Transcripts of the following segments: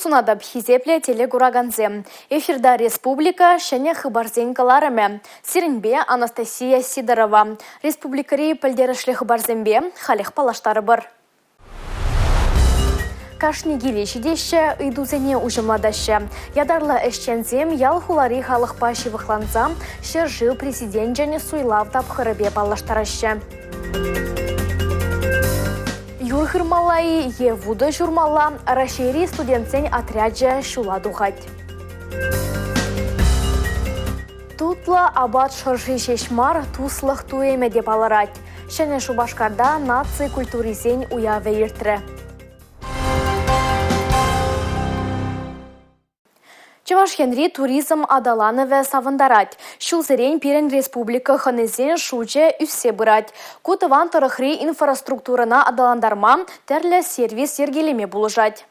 Сунадап хизепле телегураганзе. Эфирда республика шене хыбарзен каларыме. Сиренбе Анастасия Сидорова. Республикари пілдерішлі хыбарзенбе халех палаштары бар. Кашнигили шидеше ыйдузене ужымладашы. Ядарлы эшчензем ял хулари халықпа шивықланза, шержил президент және суйлав тапхырыбе палаштарашы. Юрхырмалай евуды журмала рашери студентсен отряджа шула духать. Тутла абат шыржи шешмар туслых туеме деп алырать. Шене Шубашкарда наци культуризен уяве иртірі. Чаваш Хенри туризм адаланове савындарать. Шулзерен пирен республика ханезен шуче үссе бырать. Кутыван тарыхри инфраструктурына адаландарма терле сервис ергелеме булыжать.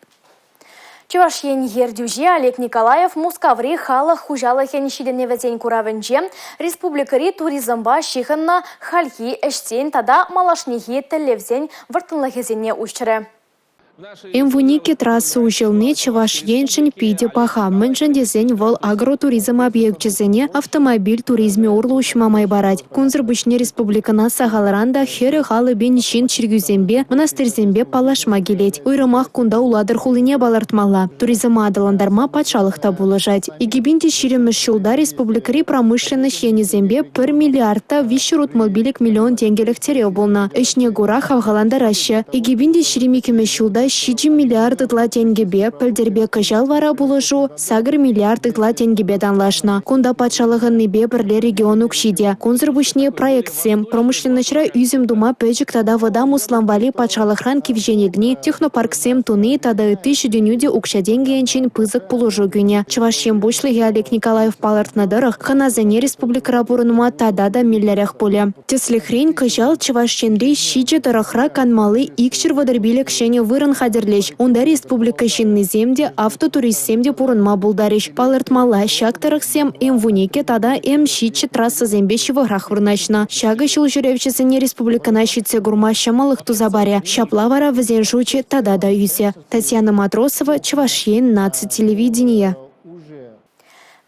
Чаваш ердюже Олег Николаев Мускаври халық хужалы хеншидене везен куравенже республикари туризмба шихынна хальхи эштен тада малашнихи телевзен вартынлахезене ущыры. Эмвуники трассу ушелне Чаваш еншин пиде паха. Мэншин дезень вол агротуризм объектчезене автомобиль туризме урлушма майбарать. Кунзырбышне республикана сахалранда хері халы бен шин чиргюзембе монастырзембе палашма келет. Уйрымах кунда уладыр хулине балартмала. Туризм адаландарма патшалықта булыжать. Игибинти ширемеш шулда республикари промышленность енезембе 1 миллиардта вишерут мобилик миллион тенгелек тереу болна. Эшне гура хавгаландараще. Игибинти ширемикеме шулда 6 миллиард ытла тенгебе пілдербе кыжал вара булыжу, сагыр миллиард ытла тенгебе данлашна. Кунда патшалығыннебе бірле региону кшиде. Конзырбышне проектсем, промышленночра үзім дума пөжік тада вода мусламбали патшалықран кивженегни, технопарксем туны тада ыты шүденюде укшаденгенчин пызык булыжу гүне. Чавашем бушлығы Олег Николаев палартнадырық, ханазане республикара бурынма тада да миллярях поле. Теслихрен кыжал Чавашенри шиджи дырықра канмалы икшір водырбилі кшене вырын хадерлеш. Онда республика шинны земде автотуризмде пурынма булдариш. Палыртмала шактырықсем эмвунеке тада шитчі трасса зембеші вғрақ вырначна. Шағы шыл жүревчесіне республикана шитсе гурма шамалық тузабаря. Шаплавара візен жуче тада да юзе. Татьяна Матросова, Чавашен, наци телевидение.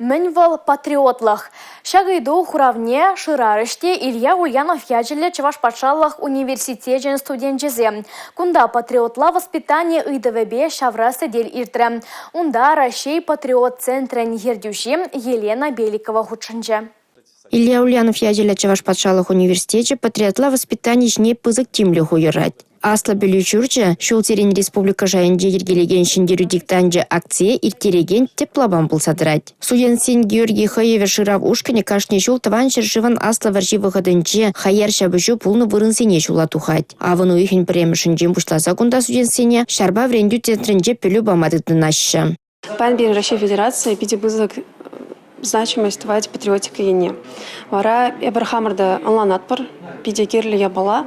Мэньвал патриотлах. Шагайду хуравне шырарыште Илья Ульянов яджеле Чаваш патшаллах университет студентчезе. Кунда патриотла воспитание ыдывебе шаврасы дель иртре. Унда Рашей патриот центрен ердюши Елена Беликова худшанче. Илья Ульянов яджеле Чаваш патшаллах университете патриотла воспитание жне пызык тимлю хуйырать. Асла Белючурча, шултерен республика жайынже ергелеген шиндеру диктанжы акция иртереген теплабан булсадырать. Суянсен Георгий Хаеве шырав ушкане кашне шул таван шыржыван асла варжи выходынче хаяр шабышу пулны вырынсене шула тухать. Авыну ихин премышынжен бушласа кунда суянсене шарба врендю центренже пелю бамадыдынаща. Панбин Российской Федерации пидебызык значимость твать патриотика ене. Вара Эбрахамарда онланатпар, пидекерлі я бала.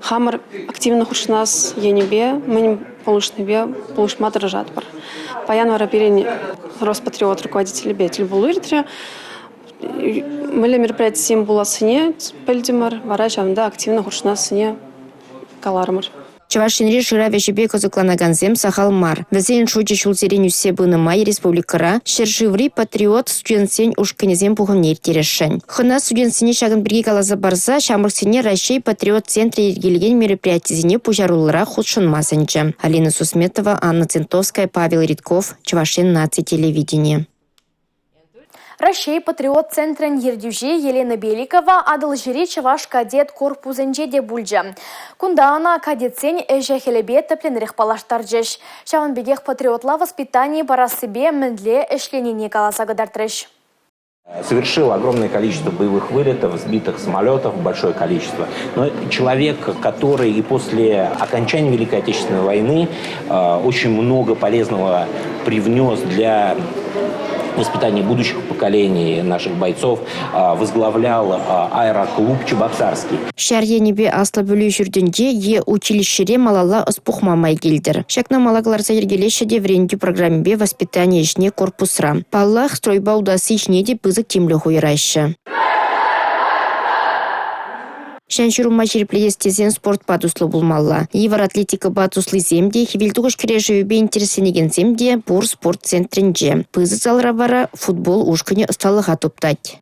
Хамар активно хушнас енебе, мы полушнебе, полушма дрожатпар. Паян вара перень Роспатриот, руководитель бетель булыртре. Мы мероприятие сим була сыне пельдимар, вара жамда активно хушнас сыне калармар. Чавашинри шыра вешебе козыкланаганзем сахалмар. Везен шучи шулзерен үссе быны май республикара, шерживри патриот студентсен ушканезем пухымнер терешен. Хына студентсене шагын бірге калаза барса, шамырсене Рашей патриот центре ергелеген мероприятизене пужарулыра худшынмасынчы. Алина Сусметова, Анна Центовская, Павел Ритков, Чавашин, наци телевидение. Рашей патриот центрен ердюже Елена Беликова адыл жири Чаваш кадет корпусенже де бульджа. Кунда ана кадетсен эже хелебе тепленерих палаштарджеш. Шаван бегех патриотла воспитание барасыбе мендле эшленение каласагадартреш. Совершил огромное количество боевых вылетов, сбитых самолетов, большое количество. Но человек, который и после окончания Великой Отечественной войны очень много полезного привнес для воспитания будущих поколений наших бойцов, возглавлял аэроклуб Чебоксарский. Шарьенебе асла бөлü жүрденде е училищере малала ыспухма майгилдер. Шакна малагларса ергелеше де вренді программебе воспитание жне корпусра. Паллах стройба удасы жне де пызык темлі хуйрайшы. Шаншуру мачериплеестезен спорт бадуслы булмалла. Евар атлетика бадуслы земде, хивилтугаш киреші үбе интересенеген земде бур спорт центринже. Пызы залра бара футбол ушкыне ысталыға топтать.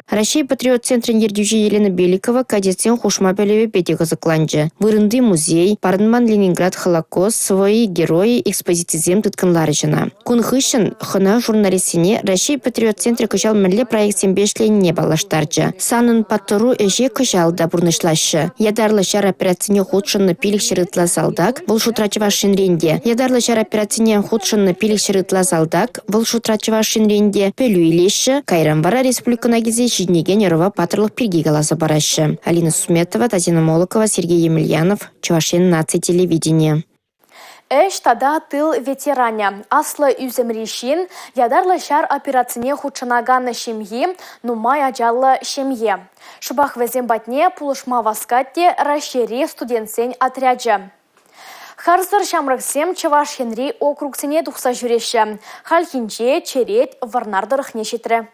Россия патриот центрин ердюжи Елена Беликова кадетсен хушма бәлеве пети қызықланжы. Вырынды музей, Парнман Ленинград Холокост, свои герои экспозитизем тұткынлары жына. Кун хышын хына журналистине Россия патриот центр кышал мәлі проектсен бешленіне балаштаржы. Санын паттыру әже кышал да бұрнышлашы. Ядарлы шар операцияне худшынны пилік шырытла салдак, бұл шутрачыва шинренде. Ядарлы шар операцияне худшынны пилік шырытла салдак, бұл шутрачыва шинренде. Пелю илеші, кайран бара республикана гизе Жиднеген Ярова патрлық пирги галаса барашы. Алина Сусметова, Татьяна Молокова, Сергей Емельянов, Чувашин наци телевидение. Эш тада тыл ветераня. Аслы үземришин, ядарлы шар операцине худшанаганы шемьи, нумай аджаллы шемье. Шыбах везен батне пулышма васкатте расшири студентсен отряджа. Харсыр шамрыксем Чаваш Хенри округсене тухса жүреші. Хальхинче, черет, варнардырых нешетірі.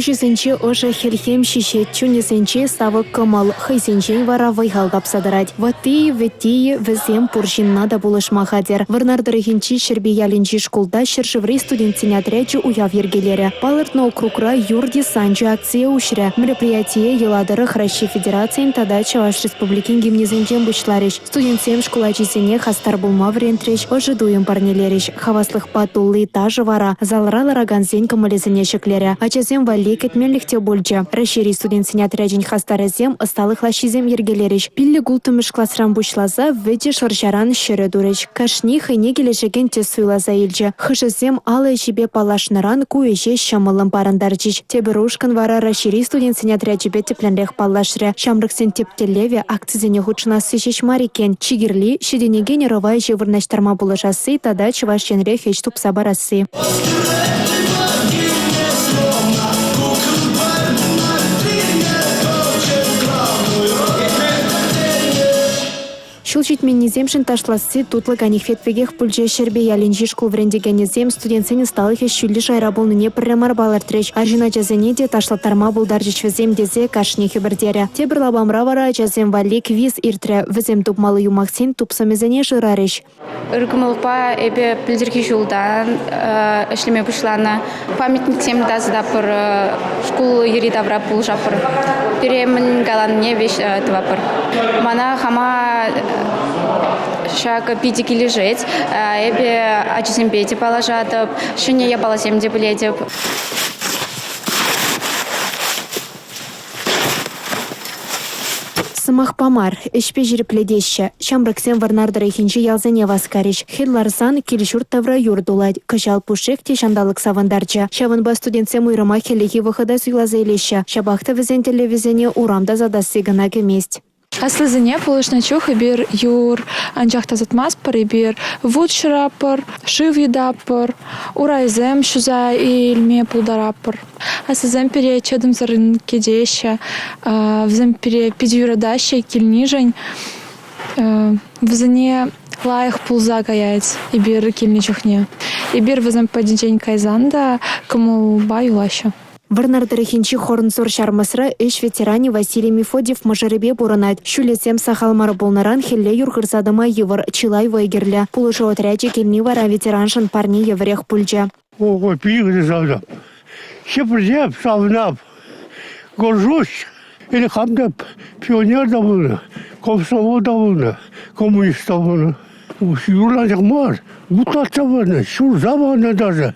Жүзінче ошы хелхем шише чунесенче савык кымыл, хайсенчен вара вайгалдап садырать. Ватые, ветие, везем пуршинна да булышма хадер. Варнардырыхинчи шерби ялинчи школда шершеврей студентсене отряджу уяв ергелері. Палыртна округра юрди санчу акция ушря. Мероприятие еладырых Россия Федерациян тада Чаваш Республикин гимнезенчен бучлариш. Студентсем школачисене хастар булма врентреш, ожидуем парнелериш. Хаваслых патулы тажы вара. Залра лараганзен кымылезене шеклері. Ачазем вали кетменлікте болчы. Расшири студентсене отряджен хастаразем ысталық лашизем ергелериш. Пилли гултымыш классрам бучлаза введе шаржаран шыры дурыш. Кашни хайне келешеген те суйлаза елчі. Хышызем алы жібе палашныран куеже шамылым парандарчич. Тебірушкан вара расшири студентсене отряджебе тепленрех палашры. Шамрыксен тептелеве акцизене худшынасы шешмарикен. Чигирли шеденеген еровай жевырнаштарма булышасы тада Чувашенре хеч тупса барасы. Шулчит меннеземшін ташласы тутлы ганихфетвегех пульже шербе ялинжи школ врендегенезем студентсен сталых ещүлі жайра болныне пірремар балартреш. Аржина жазене де ташлатарма булдаржич візем дезе кашнехи бірдері. Тебір лабамра вара жазем валик виз иртре візем тупмалы юмақсен тупсамезене жырареш. Үргімылпа әбе пілдерге жолдан әшлеме бұшланы. Памятниксем дазыдапыр школ еридавра пул жапыр. Перемін галанне веш твапыр. Мана хама шаг пидики лежить, эбе ачисембети положатып, шыне я баласемде біледіп. Сымақ памар, ішпе жіріпледеші. Шамрыксен варнардыры хинчі ялзене васкариш. Хедларсан келішур тавра юрдулад. Кышал пушек те шандалық савандарча. Шаванба студентсем уйрыма хелеги выхода суйлаза елеші. Шабақта візен телевизене урамда задасы гына кемест. Аслызыне пулышна чух и бир юр, анжахта затмаспар и бир вуд шраппар, шив едаппар, урайзем шуза и ильме пулдараппар. Аслызем пере чедым за рынке деща, взем пере пидюрадаща кильнижень, взене лаях пулза гаяец и бир кильни чухне. И бир взем подинчень кайзанда, кому баю лаща. Варнардырыхинчи хорнсор шармасра эш ветеране Василий Мефодьев мажаребе бурынат. Шулесем сахалмар болнаран хелле юргырзадыма евар чилай вайгерле. Пулышы отряджи келни вара ветераншын парни еврех пульча. Ого, пигли завда. Шепрзеп, савнап. Горжусь. Или хамда пионер да было, комсомол да было, коммунист да было. Юрла жахмар, бутатса было, шур завана даже.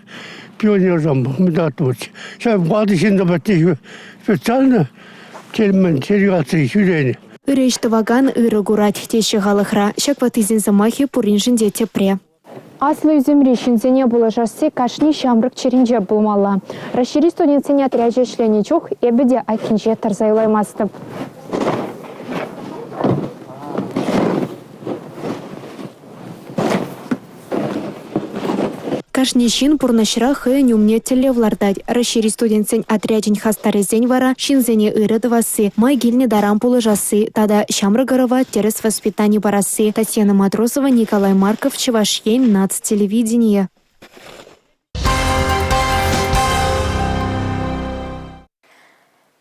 Пионером медатуть. Сейчас владысын да бәтті специально келмен сериации сюрени. Үреш ваган ыры гурат теші ғалықра. Шакват изин замахи пуринжин дете пре. Аслы үземри шинзене булажасы кашни шамрык черинже булмалла. Расшири студентсене отряджа шленечух эбеде айкинже тарзайлаймастып. Кашнешин пурнашра хын умне телевлардать. Расшири студентсен отрядень хастарезень вара, шинзене ырыдвасы, май гильне дарам пулыжасы, тада Шамрыгарова терес воспитаний барасы. Татьяна Матросова, Николай Марков, Чевашьень, нацтелевидение.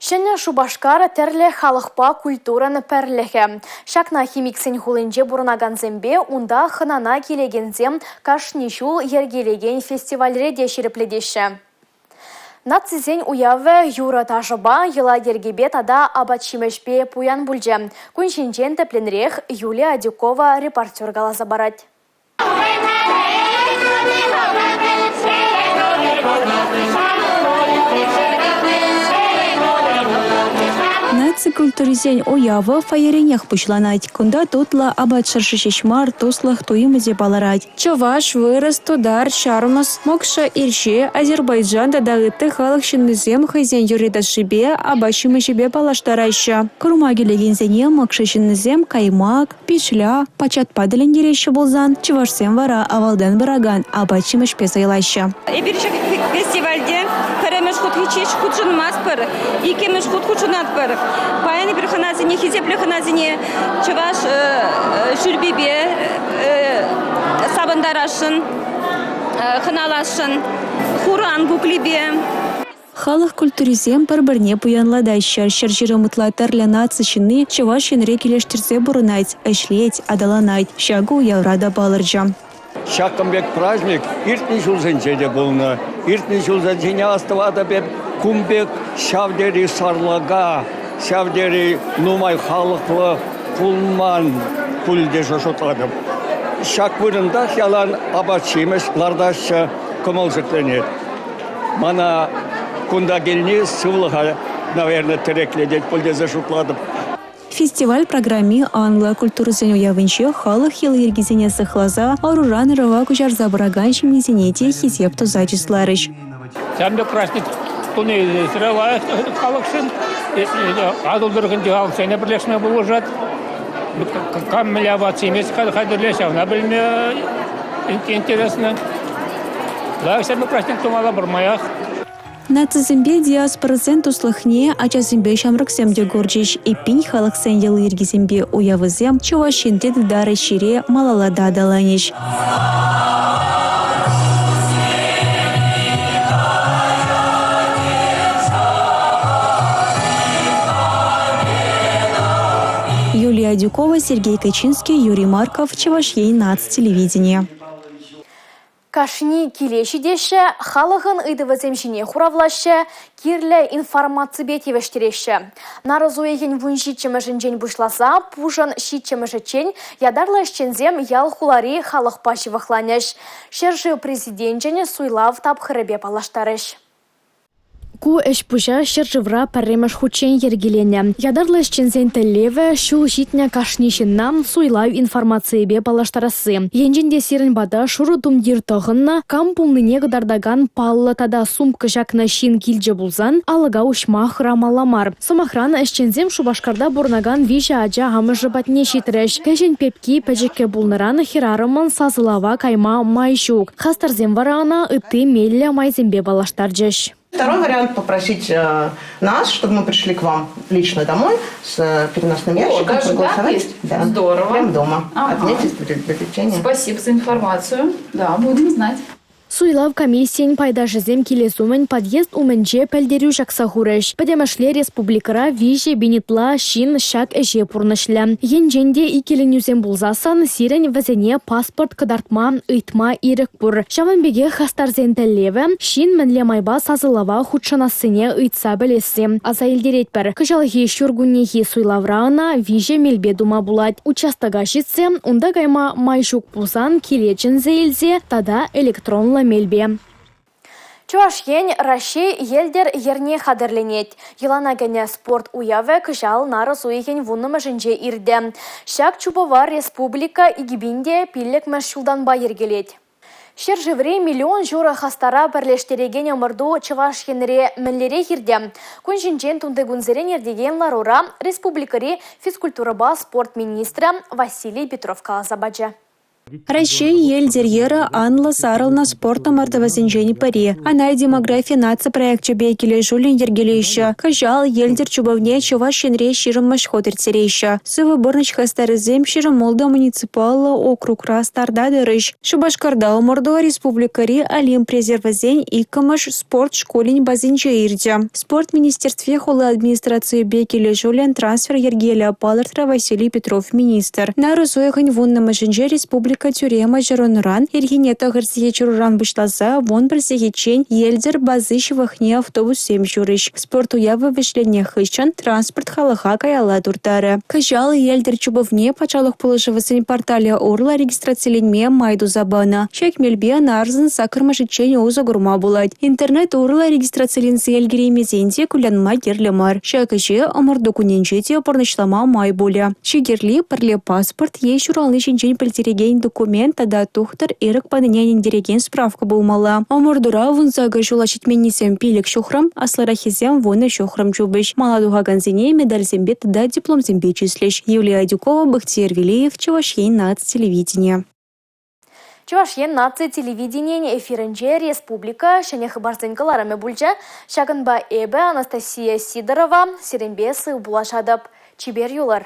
Шәнне Шубашкар тәрле халықпа культураны пәрлігі. Шакна химиксен хулынже бұрынаган зембе, унда хынана келегензем кашнишул ергелеген фестивальре дешіріпледеші. Нацизен уявы юра тажыба, ела ергебе тада абатшимешпе пуян бүлже. Күншінчен тәпленрех Юлия Адюкова репортер галаза барать. Культуризен уявы фаеренях пучланать. Кунда тутла абат шаршишешмар туслах туимызе баларать. Чаваш, вырос, тудар, шармас, мокша, ирше, Азербайджан дадагыты халық шиннызем хайзен юридашибе, абашимышибе балаштарайша. Курмагелегензене мокша шиннызем каймак, пишля, пачат падален дереші болзан, чавашсен вара авалдан бараган, абашимышпе сайлайша. Эбиршек фестивальде премеш худ хичиш худшын маспыр, икемеш худ худшынат пыр. Паяны bir ханазине, хизепле ханазине, чаваш жүрбебе, сабандарашын, хыналашын, хуран гуклибе. Халық культуризем бір-бірне пуянладайшар, шаржиры мұтлатарля нацишыны, чавашын рекелештерзе бұрынайт, әшлет, адаланайт, шагу яурада балыржа. Шаккамбек праздник, иртни жулзенчеде болны, иртни жулзенчене астывада беп кумбек шавдери сарлага, шавдери нумай халықлы пулман пульде жошотладым. Шак бұрында ялан абачимеш лардашы кымылжыкленет. Мана кунда гельни сывлыға, наверное, терекледет пульде жошотладым. Фестиваль программе аңла культурызен уявынче халық ел ергезене сықлаза, аруран рыва күжар забыраган шимнезенете хизеп тузачысларыш. Сәмді праздник туны сырыла халықшын, адылдырғын халықшыны бірлешме бұл ұжат. Каммілі аватсы емес қадырлеш, ауна білме интересно. Сәмді праздник тумала бұрмаяқ. Нацизембе диаспорасен туслахне, ачазембе шамрыксемде горчиш, эпинь халықсен ел ергезембе уявызем, чувашинде дары шире малалада даланиш. Юлия Адюкова, Сергей Качинский, Юрий Марков, Чевашьень, нацтелевидение. Кашни килеші деші, халығын ыдывыземшіне хуравлашы, кирлі информация бетевештереші. Наразуеген вун шитчемішін жен бұшласа, пужын шитчеміші ядарлы ішчензем ял хулари халық паши вахланыш. Шерші президент жені суйлав тапхырыбе палаштарыш. Ку эшпужа шержывра парремаш хучен ергелене. Ядарлы ішчензен тәлеве шул житне кашнишіннам суйлау информациябе палаштарасы. Енжінде сирен бада шуру думдир тағынна кампулныне гдардаган паллы тада сумка жакна шин килже булзан, алыга ушмах рамаламар. Самахран ішчензем Шубашкарда бурнаган вижа аджа хамыжы батне шитреш. Кәжен пепки пәжекке булныран хирарымын сазылава кайма майшук. Хастарзем варана ыты мелля майзембе палаштарджеш. Второй вариант – попросить нас, чтобы мы пришли к вам лично домой с переносным ящиком, проголосовать. Да. Здорово. Прямо дома. Отметить бюллетени. Спасибо за информацию. Да, будем знать. Суйлав комиссиян пайдашызем келесумен подъезд уменче пәлдерю жақса хуреш. Падемашле республикара виже бенетла шин шак әже пурнышля. Енженде икеленюзем булзасан сирен вазене паспорт кадартма ыйтма ирек пур. Шаванбеге хастарзен тәллеве шин мәнле майба сазылава худшанасыне ыйтса білесі. Аса елдеретпір. Кыжалхи шургуннехи суйлаврана виже мелбе дума булать. Участага шитсе, унда гайма майшук пузан келечен зейлзе, тада электронла мельбе. Чувашьень Россия елдер ерне хадерленет. Еланагене спорт уяве кыжал нарасуеген вуннымы жінже ирде. Шак Чубова республика игибинде пиллек мәшшулдан байыргелет. Шержевре миллион жура хастара бірлештереген өмірду Чувашьенре мінлере хирде. Күншінчен тунды гунзерен ердеген ларура республикари физкультураба спорт министра Василий Петров каласабаджа. Россия елдерьера Анла Сарылна спортом артовасенжени пари. Она демография нация проект чебекеле жулин ергелейша. Кажал елдер чубовне чуваш шенре широм машхотер терейша. Сывы борночка старызем широм молда муниципала округ Растарда дырыш. Шубашкарда умордо республикари Алим презервазень и камаш спорт школень базинча ирдя. Спорт министерстве холы администрации бекеле жулин трансфер ергеля палартра Василий Петров министр. На русуехань вунна машинже республика тюрема Жеронуран, Иргинета Гарсия Чуруран Бышлаза, вон просехичень, Ельдер базыщевахне автобус 7 журыш. Спорт уявы вышление хыщан, транспорт халаха каяла туртары. Кажал Ельдер чубовне почалых положиваться портале Орла регистрацияльме майду забана. Чек мельбе нарзан сакармашичень уза гурма булать. Интернет Орла регистрацияльнсы Ельгири мезенте кулянма герлемар. Шакаче амар документчете порночлама май буля. Чигерли парле паспорт ей шуралны шинчень пальтереген документ тада тухтар ирок панынянин дереген справка булмала. Омордура вунзага жулачит меннисем пилик шухрам, асларахизем вуны шухрам чубыш. Маладуга ганзине медаль зембе тада диплом зембе числиш. Юлия Дюкова, Бахтиер Велиев, Чувашьен наци телевидение. Чувашьен наци телевидение эфиринче республика шене хабарсынкалараме бульча шагынба эбе Анастасия Сидорова сиренбесы булашадып. Чибер юлар.